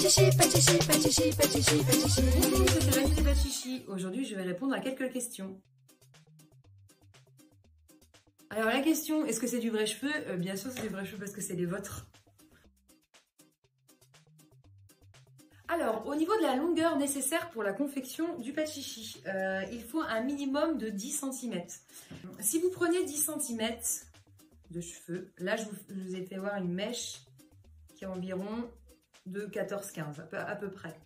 Bonjour, c'est Vanille des Pachichi. Aujourd'hui, je vais répondre à quelques questions. Alors la question, est-ce que c'est du vrai cheveu? Bien sûr, c'est du vrai cheveu parce que c'est les vôtres. Alors, au niveau de la longueur nécessaire pour la confection du pachichi, il faut un minimum de 10 cm. Si vous prenez 10 cm de cheveux, là je vous ai fait voir une mèche qui est environ de 14-15 à peu près.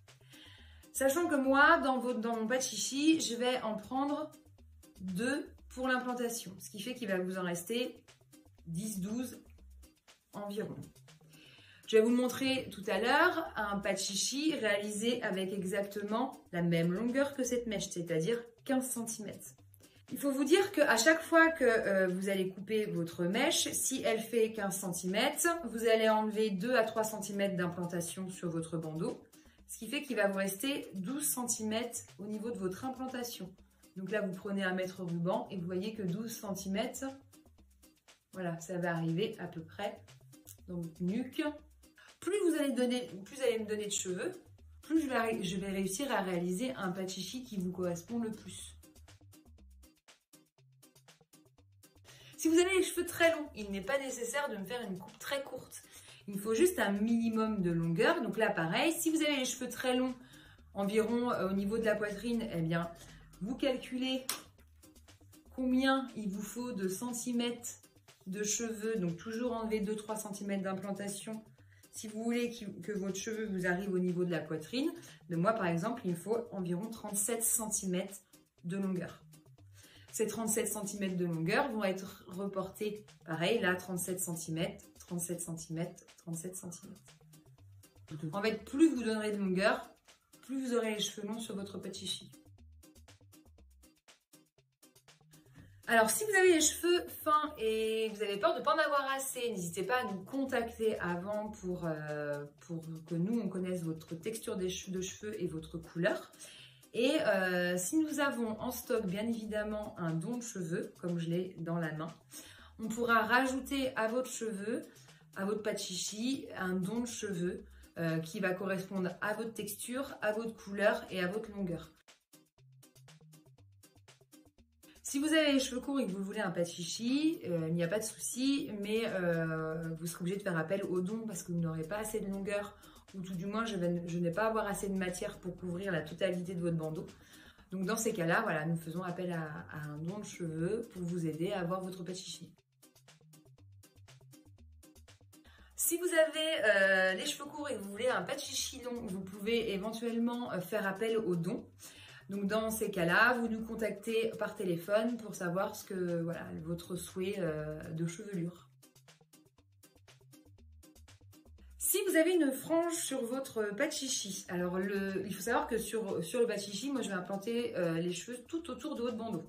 Sachant que moi, dans mon pachichi, je vais en prendre 2 pour l'implantation, ce qui fait qu'il va vous en rester 10-12 environ. Je vais vous montrer tout à l'heure un pachichi réalisé avec exactement la même longueur que cette mèche, c'est-à-dire 15 cm. Il faut vous dire qu'à chaque fois que vous allez couper votre mèche, si elle fait 15 cm, vous allez enlever 2 à 3 cm d'implantation sur votre bandeau, ce qui fait qu'il va vous rester 12 cm au niveau de votre implantation. Donc là, vous prenez un mètre ruban et vous voyez que 12 cm, voilà, ça va arriver à peu près dans votre nuque. Plus vous allez me donner de cheveux, plus je vais réussir à réaliser un pachichi qui vous correspond le plus. Si vous avez les cheveux très longs, il n'est pas nécessaire de me faire une coupe très courte. Il me faut juste un minimum de longueur. Donc là, pareil, si vous avez les cheveux très longs, environ au niveau de la poitrine, eh bien, vous calculez combien il vous faut de centimètres de cheveux. Donc toujours enlever 2-3 cm d'implantation. Si vous voulez que votre cheveu vous arrive au niveau de la poitrine, de moi par exemple, il me faut environ 37 cm de longueur. Ces 37 cm de longueur vont être reportés, pareil, là 37 cm, 37 cm, 37 cm. En fait, plus vous donnerez de longueur, plus vous aurez les cheveux longs sur votre pachichi. Alors, si vous avez les cheveux fins et vous avez peur de ne pas en avoir assez, n'hésitez pas à nous contacter avant pour que nous, on connaisse votre texture de cheveux et votre couleur. Et si nous avons en stock, bien évidemment, un don de cheveux, comme je l'ai dans la main, on pourra rajouter à votre cheveu, à votre pachichi, un don de cheveux qui va correspondre à votre texture, à votre couleur et à votre longueur. Si vous avez les cheveux courts et que vous voulez un pachichi, il n'y a pas de souci, mais vous serez obligé de faire appel au don parce que vous n'aurez pas assez de longueur, ou tout du moins je n'ai pas avoir assez de matière pour couvrir la totalité de votre bandeau. Donc dans ces cas-là, voilà, nous faisons appel à un don de cheveux pour vous aider à avoir votre pachichi. Si vous avez les cheveux courts et que vous voulez un pachichi long, vous pouvez éventuellement faire appel au don. Donc dans ces cas-là, vous nous contactez par téléphone pour savoir votre souhait de chevelure. Si vous avez une frange sur votre pachichi, alors il faut savoir que sur le pachichi, moi je vais implanter les cheveux tout autour de votre bandeau.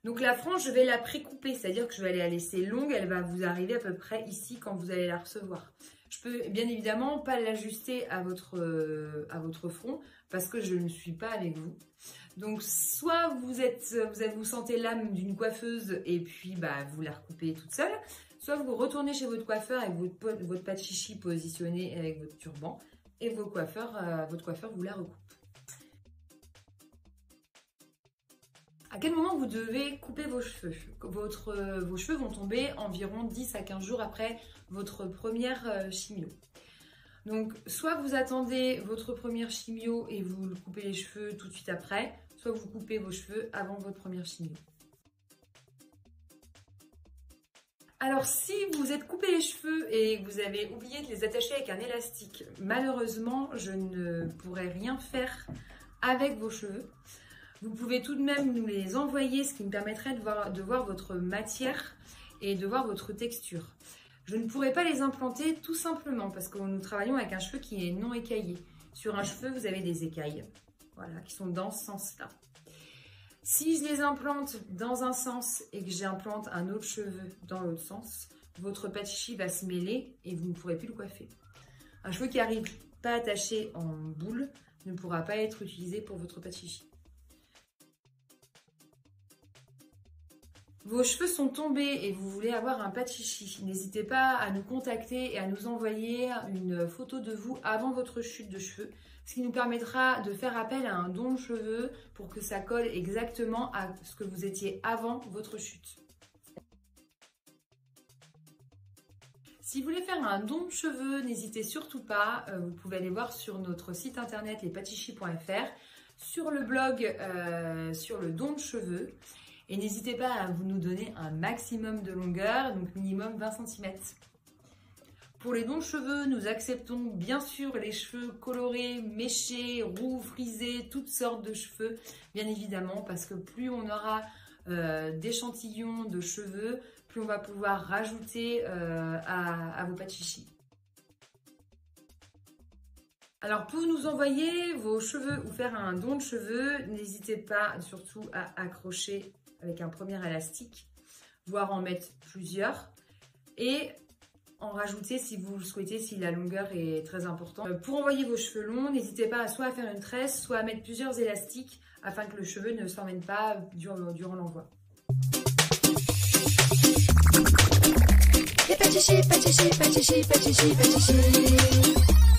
Donc la frange, je vais la pré-couper, c'est-à-dire que je vais la laisser longue, elle va vous arriver à peu près ici quand vous allez la recevoir. Je peux bien évidemment pas l'ajuster à votre front parce que je ne suis pas avec vous. Donc soit vous sentez l'âme d'une coiffeuse et puis vous la recoupez toute seule, soit vous retournez chez votre coiffeur avec votre pachichi positionné avec votre turban et votre coiffeur vous la recoupe. À quel moment vous devez couper vos cheveux? Vos cheveux vont tomber environ 10 à 15 jours après votre première chimio. Donc, soit vous attendez votre première chimio et vous coupez les cheveux tout de suite après, soit vous coupez vos cheveux avant votre première chimio. Alors, si vous êtes coupé les cheveux et que vous avez oublié de les attacher avec un élastique, malheureusement, je ne pourrai rien faire avec vos cheveux. Vous pouvez tout de même nous les envoyer, ce qui me permettrait de voir votre matière et de voir votre texture. Je ne pourrai pas les implanter tout simplement parce que nous travaillons avec un cheveu qui est non écaillé. Sur un cheveu, vous avez des écailles, voilà, qui sont dans ce sens-là. Si je les implante dans un sens et que j'implante un autre cheveu dans l'autre sens, votre pachichi va se mêler et vous ne pourrez plus le coiffer. Un cheveu qui n'arrive pas attaché en boule ne pourra pas être utilisé pour votre pachichi. Vos cheveux sont tombés et vous voulez avoir un pas de chichi, n'hésitez pas à nous contacter et à nous envoyer une photo de vous avant votre chute de cheveux, ce qui nous permettra de faire appel à un don de cheveux pour que ça colle exactement à ce que vous étiez avant votre chute. Si vous voulez faire un don de cheveux, n'hésitez surtout pas, vous pouvez aller voir sur notre site internet lespatichis.fr, sur le blog, sur le don de cheveux. Et n'hésitez pas à nous donner un maximum de longueur, donc minimum 20 cm. Pour les dons de cheveux, nous acceptons bien sûr les cheveux colorés, méchés, roux, frisés, toutes sortes de cheveux, bien évidemment, parce que plus on aura d'échantillons de cheveux, plus on va pouvoir rajouter à vos pas de chichi. Alors pour nous envoyer vos cheveux ou faire un don de cheveux, n'hésitez pas surtout à accrocher avec un premier élastique, voire en mettre plusieurs et en rajouter si vous le souhaitez, si la longueur est très importante. Pour envoyer vos cheveux longs, n'hésitez pas soit à faire une tresse, soit à mettre plusieurs élastiques afin que le cheveu ne s'emmène pas durant l'envoi. Les pâtissiers, pâtissiers, pâtissiers, pâtissiers, pâtissiers.